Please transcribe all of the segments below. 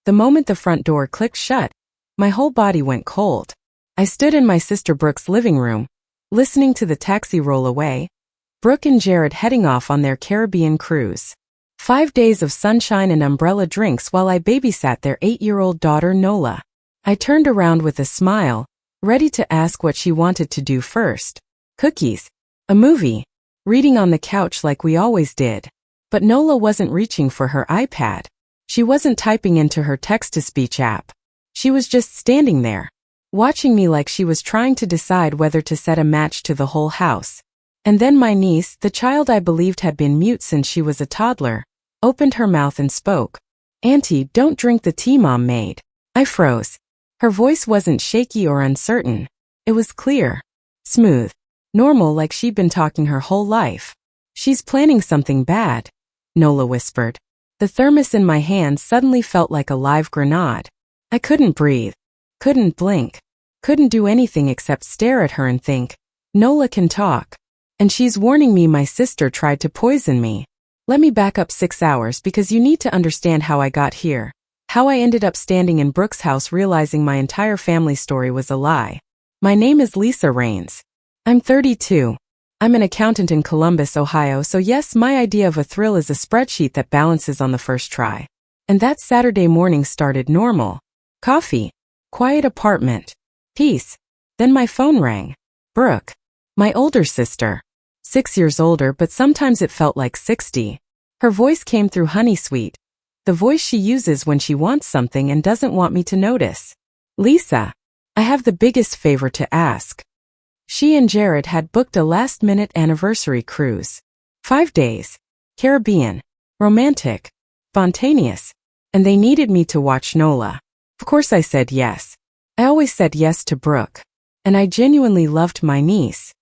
The moment the front door clicked shut, my whole body went cold. I stood in my sister Brooke's living room, listening to the taxi roll away, Brooke and Jared heading off on their Caribbean cruise. 5 days of sunshine and umbrella drinks while I babysat their 8-year-old daughter Nola. I turned around with a smile, ready to ask what she wanted to do first. Cookies, a movie, reading on the couch like we always did. But Nola wasn't reaching for her iPad. She wasn't typing into her text-to-speech app. She was just standing there, watching me like she was trying to decide whether to set a match to the whole house. And then my niece, the child I believed had been mute since she was a toddler, opened her mouth and spoke. "Auntie, don't drink the tea Mom made." I froze. Her voice wasn't shaky or uncertain. It was clear, smooth, normal, like she'd been talking her whole life. "She's planning something bad," Nola whispered. The thermos in my hand suddenly felt like a live grenade. I couldn't breathe, couldn't blink, couldn't do anything except stare at her and think, Nola can talk. And she's warning me my sister tried to poison me. Let me back up 6 hours because you need to understand how I got here. How I ended up standing in Brooke's house realizing my entire family story was a lie. My name is Lisa Rains. I'm 32. I'm an accountant in Columbus, Ohio, so yes, my idea of a thrill is a spreadsheet that balances on the first try. And that Saturday morning started normal. Coffee. Quiet apartment. Peace. Then my phone rang. Brooke. My older sister. 6 years older, but sometimes it felt like 60. Her voice came through honey sweet. The voice she uses when she wants something and doesn't want me to notice. "Lisa, I have the biggest favor to ask." She and Jared had booked a last-minute anniversary cruise. 5 days. Caribbean. Romantic. Spontaneous. And they needed me to watch Nola. Of course I said yes. I always said yes to Brooke. And I genuinely loved my niece.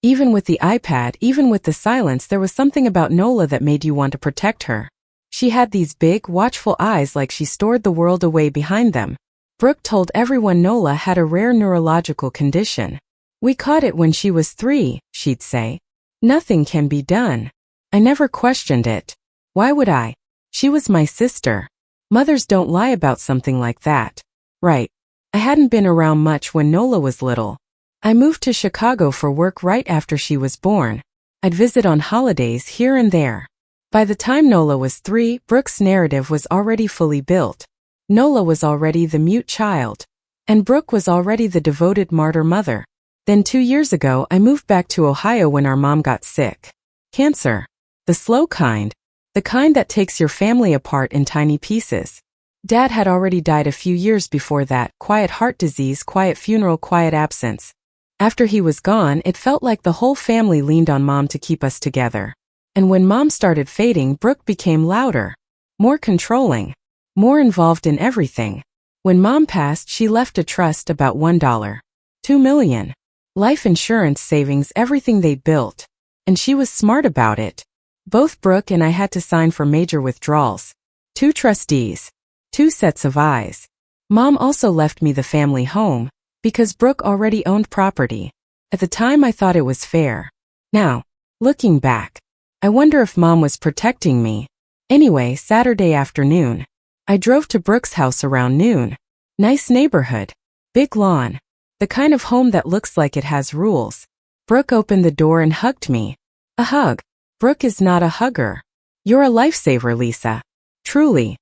Even with the iPad, even with the silence, there was something about Nola that made you want to protect her. She had these big, watchful eyes like she stored the world away behind them. Brooke told everyone Nola had a rare neurological condition. "We caught it when she was 3, she'd say. "Nothing can be done." I never questioned it. Why would I? She was my sister. Mothers don't lie about something like that. Right. I hadn't been around much when Nola was little. I moved to Chicago for work right after she was born. I'd visit on holidays here and there. By the time Nola was 3, Brooke's narrative was already fully built. Nola was already the mute child. And Brooke was already the devoted martyr mother. Then 2 years ago, I moved back to Ohio when our mom got sick. Cancer. The slow kind. The kind that takes your family apart in tiny pieces. Dad had already died a few years before that. Quiet heart disease, quiet funeral, quiet absence. After he was gone, it felt like the whole family leaned on Mom to keep us together. And when Mom started fading, Brooke became louder, more controlling, more involved in everything. When Mom passed, she left a trust, about $1. $2 million. Life insurance, savings, everything they built. And she was smart about it. Both Brooke and I had to sign for major withdrawals. 2 trustees. 2 sets of eyes. Mom also left me the family home, because Brooke already owned property. At the time I thought it was fair. Now, looking back, I wonder if Mom was protecting me. Anyway, Saturday afternoon, I drove to Brooke's house around noon. Nice neighborhood. Big lawn. The kind of home that looks like it has rules. Brooke opened the door and hugged me. A hug. Brooke is not a hugger. You're a lifesaver, Lisa. Truly.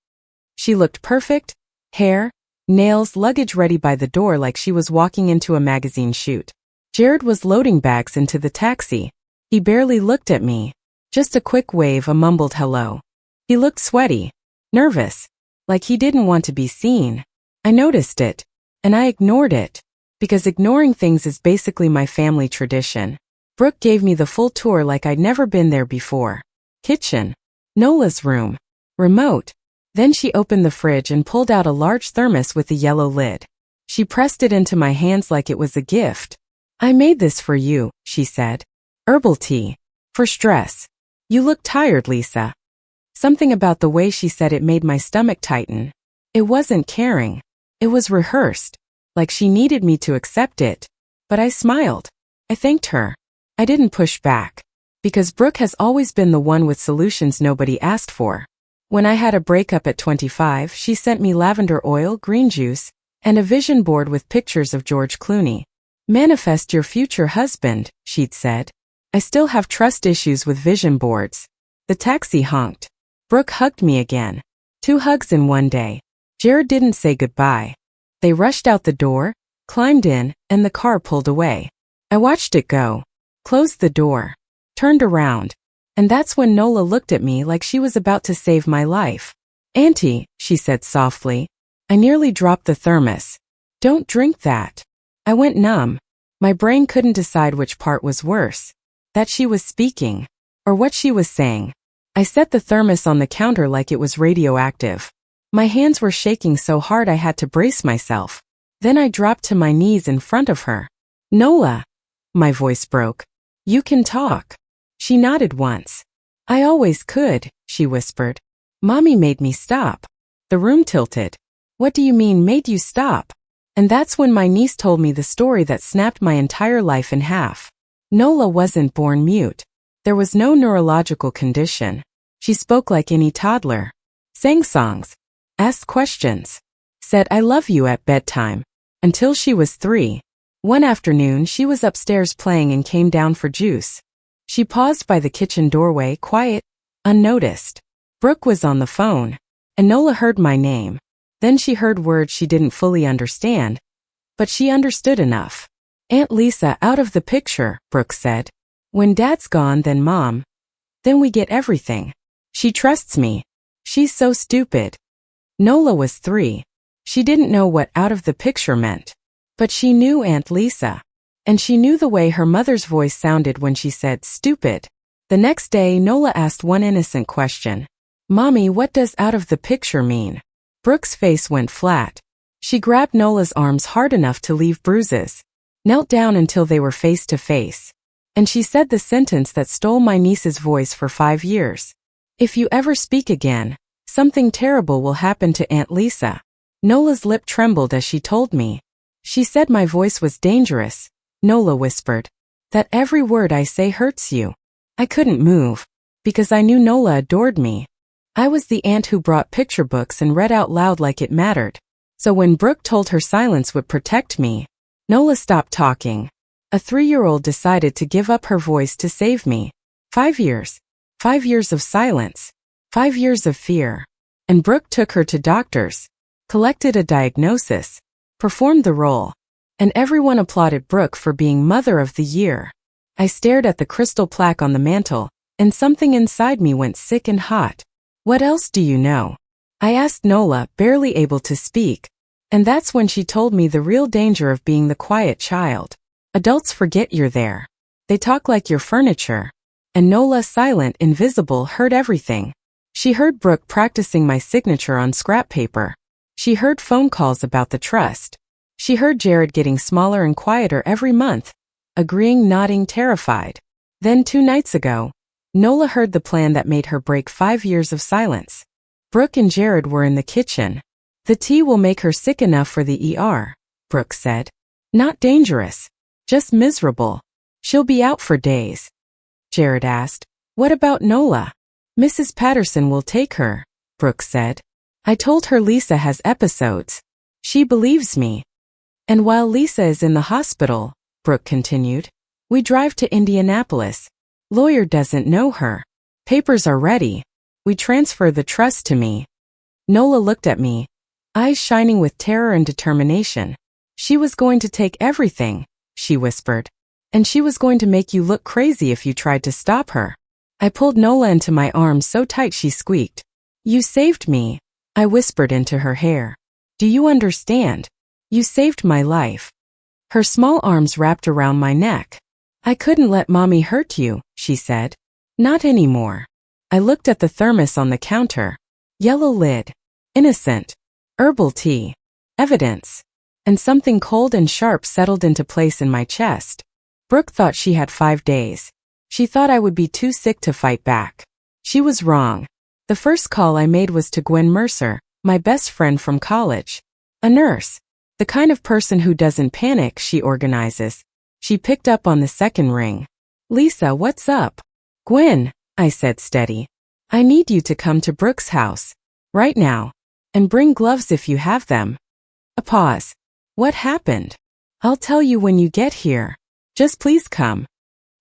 She looked perfect. Hair, nails, luggage ready by the door like she was walking into a magazine shoot. Jared was loading bags into the taxi. He barely looked at me. Just a quick wave, a mumbled hello. He looked sweaty, nervous, like he didn't want to be seen. I noticed it, and I ignored it, because ignoring things is basically my family tradition. Brooke gave me the full tour like I'd never been there before. Kitchen. Nola's room. Remote. Then she opened the fridge and pulled out a large thermos with a yellow lid. She pressed it into my hands like it was a gift. "I made this for you," she said. "Herbal tea. For stress. You look tired, Lisa." Something about the way she said it made my stomach tighten. It wasn't caring. It was rehearsed. Like she needed me to accept it. But I smiled. I thanked her. I didn't push back. Because Brooke has always been the one with solutions nobody asked for. When I had a breakup at 25, she sent me lavender oil, green juice, and a vision board with pictures of George Clooney. Manifest your future husband, she'd said. I still have trust issues with vision boards. The taxi honked. Brooke hugged me again. 2 hugs in one day. Jared didn't say goodbye. They rushed out the door, climbed in, and the car pulled away. I watched it go. Closed the door. Turned around. And that's when Nola looked at me like she was about to save my life. Auntie, she said softly. I nearly dropped the thermos. Don't drink that. I went numb. My brain couldn't decide which part was worse. That she was speaking, or what she was saying. I set the thermos on the counter like it was radioactive. My hands were shaking so hard I had to brace myself. Then I dropped to my knees in front of her. Nola. My voice broke. You can talk. She nodded once. I always could, she whispered. Mommy made me stop. The room tilted. What do you mean made you stop? And that's when my niece told me the story that snapped my entire life in half. Nola wasn't born mute. There was no neurological condition. She spoke like any toddler. Sang songs. Asked questions. Said I love you at bedtime. Until she was 3. One afternoon she was upstairs playing and came down for juice. She paused by the kitchen doorway, quiet, unnoticed. Brooke was on the phone, and Nola heard my name. Then she heard words she didn't fully understand, but she understood enough. Aunt Lisa out of the picture, Brooke said. When Dad's gone, then Mom. Then we get everything. She trusts me. She's so stupid. Nola was 3. She didn't know what out of the picture meant. But she knew Aunt Lisa. And she knew the way her mother's voice sounded when she said stupid. The next day, Nola asked one innocent question. Mommy, what does out of the picture mean? Brooke's face went flat. She grabbed Nola's arms hard enough to leave bruises. Knelt down until they were face to face. And she said the sentence that stole my niece's voice for 5 years. If you ever speak again, something terrible will happen to Aunt Lisa. Nola's lip trembled as she told me. She said my voice was dangerous. Nola whispered. That every word I say hurts you. I couldn't move. Because I knew Nola adored me. I was the aunt who brought picture books and read out loud like it mattered. So when Brooke told her silence would protect me, Nola stopped talking. A 3-year-old decided to give up her voice to save me. 5 years. 5 years of silence. 5 years of fear. And Brooke took her to doctors. Collected a diagnosis. Performed the role. And everyone applauded Brooke for being Mother of the Year. I stared at the crystal plaque on the mantel, and something inside me went sick and hot. What else do you know? I asked Nola, barely able to speak. And that's when she told me the real danger of being the quiet child. Adults forget you're there. They talk like you're furniture. And Nola, silent, invisible, heard everything. She heard Brooke practicing my signature on scrap paper. She heard phone calls about the trust. She heard Jared getting smaller and quieter every month, agreeing, nodding, terrified. Then 2 nights ago, Nola heard the plan that made her break 5 years of silence. Brooke and Jared were in the kitchen. The tea will make her sick enough for the ER, Brooke said. Not dangerous. Just miserable. She'll be out for days. Jared asked. What about Nola? Mrs. Patterson will take her, Brooke said. I told her Lisa has episodes. She believes me. And while Lisa is in the hospital, Brooke continued, we drive to Indianapolis. Lawyer doesn't know her. Papers are ready. We transfer the trust to me. Nola looked at me, eyes shining with terror and determination. She was going to take everything, she whispered. And she was going to make you look crazy if you tried to stop her. I pulled Nola into my arms so tight she squeaked. You saved me, I whispered into her hair. Do you understand? You saved my life. Her small arms wrapped around my neck. I couldn't let Mommy hurt you, she said. Not anymore. I looked at the thermos on the counter. Yellow lid. Innocent. Herbal tea. Evidence. And something cold and sharp settled into place in my chest. Brooke thought she had 5 days. She thought I would be too sick to fight back. She was wrong. The first call I made was to Gwen Mercer, my best friend from college. A nurse. The kind of person who doesn't panic, she organizes. She picked up on the second ring. Lisa, what's up? Gwen, I said steady. I need you to come to Brooke's house. Right now. And bring gloves if you have them. A pause. What happened? I'll tell you when you get here. Just please come.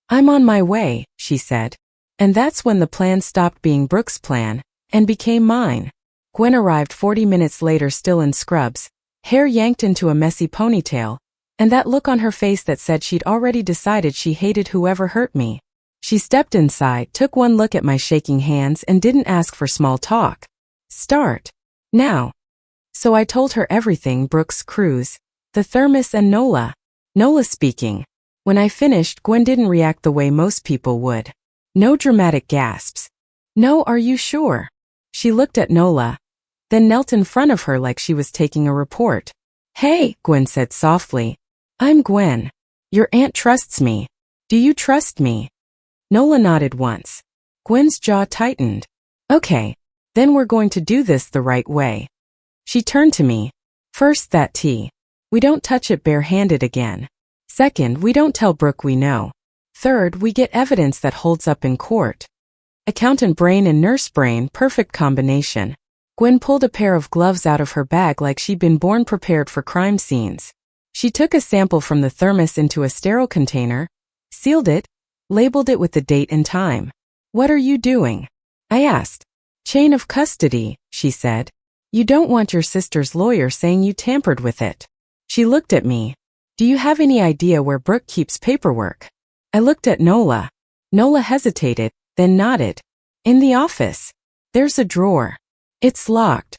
I'm on my way, she said. And that's when the plan stopped being Brooke's plan and became mine. Gwen arrived 40 minutes later, still in scrubs, hair yanked into a messy ponytail, and that look on her face that said she'd already decided she hated whoever hurt me. She stepped inside, took one look at my shaking hands, and didn't ask for small talk. Start. Now. So I told her everything: Brooke's cruise, the thermos, and Nola. Nola speaking. When I finished, Gwen didn't react the way most people would. No dramatic gasps. No, are you sure? She looked at Nola, then knelt in front of her like she was taking a report. Hey, Gwen said softly. I'm Gwen. Your aunt trusts me. Do you trust me? Nola nodded once. Gwen's jaw tightened. Okay, then we're going to do this the right way. She turned to me. First, that tea. We don't touch it bare-handed again. Second, we don't tell Brooke we know. Third, we get evidence that holds up in court. Accountant brain and nurse brain, perfect combination. Gwen pulled a pair of gloves out of her bag like she'd been born prepared for crime scenes. She took a sample from the thermos into a sterile container, sealed it, labeled it with the date and time. What are you doing? I asked. Chain of custody, she said. You don't want your sister's lawyer saying you tampered with it. She looked at me. Do you have any idea where Brooke keeps paperwork? I looked at Nola. Nola hesitated, then nodded. In the office. There's a drawer. It's locked.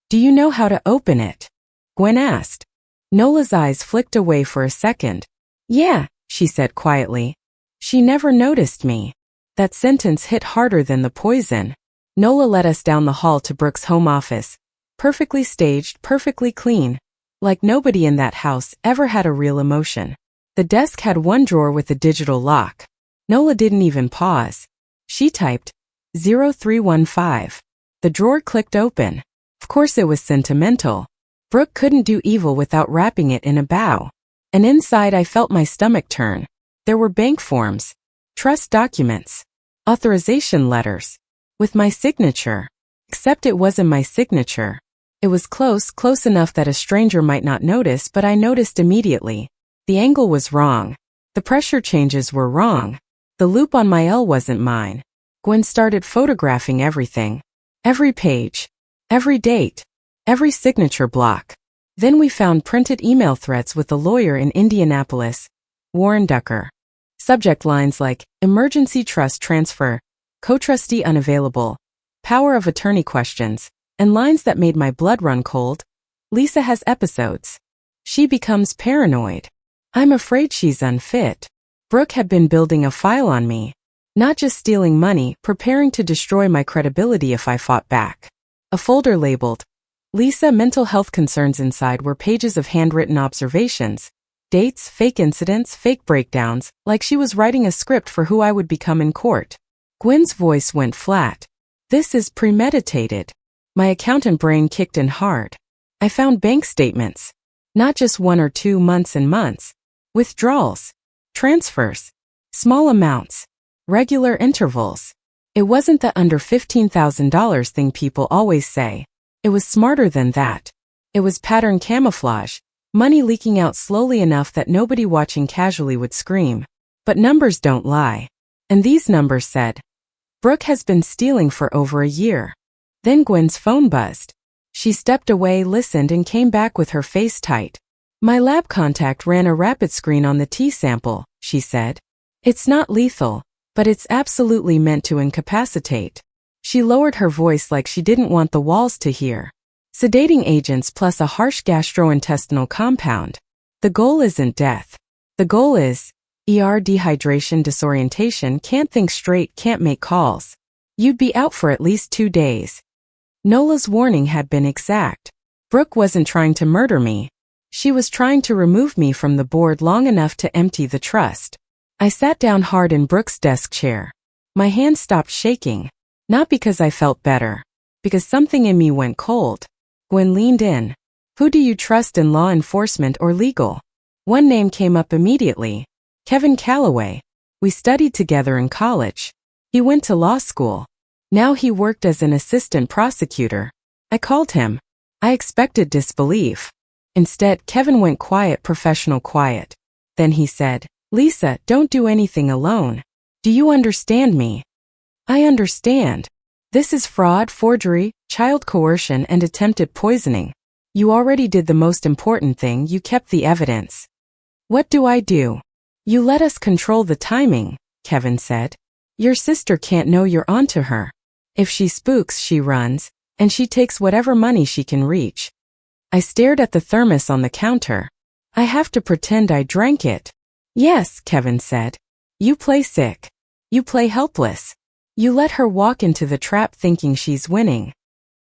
Do you know how to open it? Gwen asked. Nola's eyes flicked away for a second. Yeah, she said quietly. She never noticed me. That sentence hit harder than the poison. Nola led us down the hall to Brooke's home office. Perfectly staged, perfectly clean. Like nobody in that house ever had a real emotion. The desk had one drawer with a digital lock. Nola didn't even pause. She typed 0315. The drawer clicked open. Of course it was sentimental. Brooke couldn't do evil without wrapping it in a bow. And inside I felt my stomach turn. There were bank forms, trust documents, authorization letters, with my signature. Except it wasn't my signature. It was close enough that a stranger might not notice, but I noticed immediately. The angle was wrong. The pressure changes were wrong. The loop on my L wasn't mine. Gwen started photographing everything. Every page. Every date. Every signature block. Then we found printed email threads with a lawyer in Indianapolis, Warren Ducker. Subject lines like, emergency trust transfer, co-trustee unavailable, power of attorney questions, and lines that made my blood run cold. Lisa has episodes. She becomes paranoid. I'm afraid she's unfit. Brooke had been building a file on me. Not just stealing money, preparing to destroy my credibility if I fought back. A folder labeled, Lisa mental health concerns. Inside were pages of handwritten observations, dates, fake incidents, fake breakdowns, like she was writing a script for who I would become in court. Gwen's voice went flat. This is premeditated. My accountant brain kicked in hard. I found bank statements. Not just 1 or 2 months and months. Withdrawals. Transfers. Small amounts. Regular intervals. It wasn't the under $15,000 thing people always say. It was smarter than that. It was pattern camouflage. Money leaking out slowly enough that nobody watching casually would scream. But numbers don't lie. And these numbers said, Brooke has been stealing for over a year. Then Gwen's phone buzzed. She stepped away, listened, and came back with her face tight. My lab contact ran a rapid screen on the tea sample, she said. It's not lethal, but it's absolutely meant to incapacitate. She lowered her voice like she didn't want the walls to hear. Sedating agents plus a harsh gastrointestinal compound. The goal isn't death. The goal is dehydration, disorientation, can't think straight, can't make calls. You'd be out for at least 2 days. Nola's warning had been exact. Brooke wasn't trying to murder me. She was trying to remove me from the board long enough to empty the trust. I sat down hard in Brooke's desk chair. My hand stopped shaking. Not because I felt better. Because something in me went cold. Gwen leaned in. Who do you trust in law enforcement or legal? One name came up immediately. Kevin Calloway. We studied together in college. He went to law school. Now he worked as an assistant prosecutor. I called him. I expected disbelief. Instead, Kevin went quiet, professional quiet. Then he said, "Lisa, don't do anything alone. Do you understand me?" "I understand. This is fraud, forgery, child coercion, and attempted poisoning. You already did the most important thing, you kept the evidence." "What do I do?" "You let us control the timing," Kevin said. "Your sister can't know you're onto her. If she spooks, she runs, and she takes whatever money she can reach." I stared at the thermos on the counter. "I have to pretend I drank it." "Yes," Kevin said. "You play sick. You play helpless. You let her walk into the trap thinking she's winning."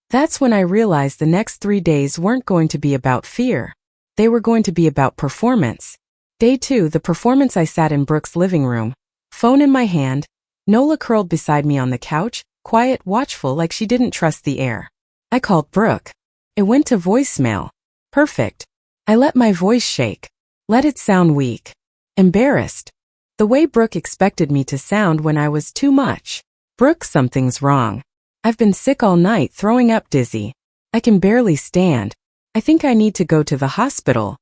That's when I realized the next 3 days weren't going to be about fear. They were going to be about performance. Day 2, the performance. I sat in Brooke's living room, phone in my hand, Nola curled beside me on the couch, quiet, watchful, like she didn't trust the air. I called Brooke. It went to voicemail. Perfect. I let my voice shake. Let it sound weak. Embarrassed. The way Brooke expected me to sound when I was too much. "Brooke, something's wrong. I've been sick all night, throwing up, dizzy. I can barely stand. I think I need to go to the hospital."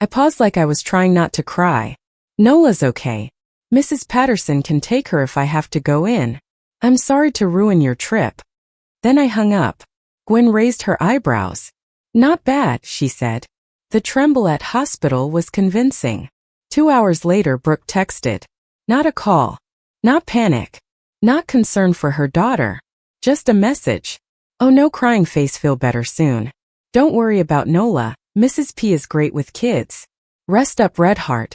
I paused like I was trying not to cry. "Nola's okay. Mrs. Patterson can take her if I have to go in. I'm sorry to ruin your trip." Then I hung up. Gwen raised her eyebrows. "Not bad," she said. The tremble at hospital was convincing. 2 hours later, Brooke texted. Not a call. Not panic. Not concern for her daughter. Just a message. "Oh no, crying face, feel better soon. Don't worry about Nola. Mrs. P is great with kids. Rest up, red heart."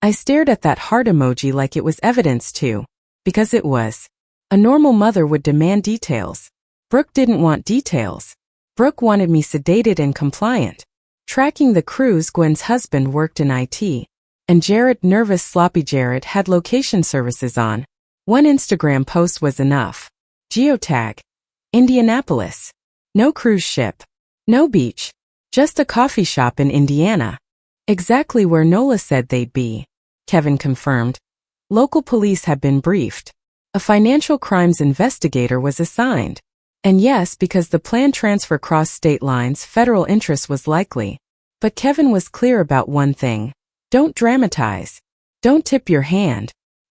I stared at that heart emoji like it was evidence too. Because it was. A normal mother would demand details. Brooke didn't want details. Brooke wanted me sedated and compliant. Tracking the cruise, Gwen's husband worked in IT. And Jared, nervous, sloppy Jared, had location services on. One Instagram post was enough. Geotag. Indianapolis. No cruise ship. No beach. Just a coffee shop in Indiana. Exactly where Nola said they'd be. Kevin confirmed. Local police had been briefed. A financial crimes investigator was assigned. And yes, because the planned transfer crossed state lines, federal interest was likely. But Kevin was clear about one thing. Don't dramatize. Don't tip your hand.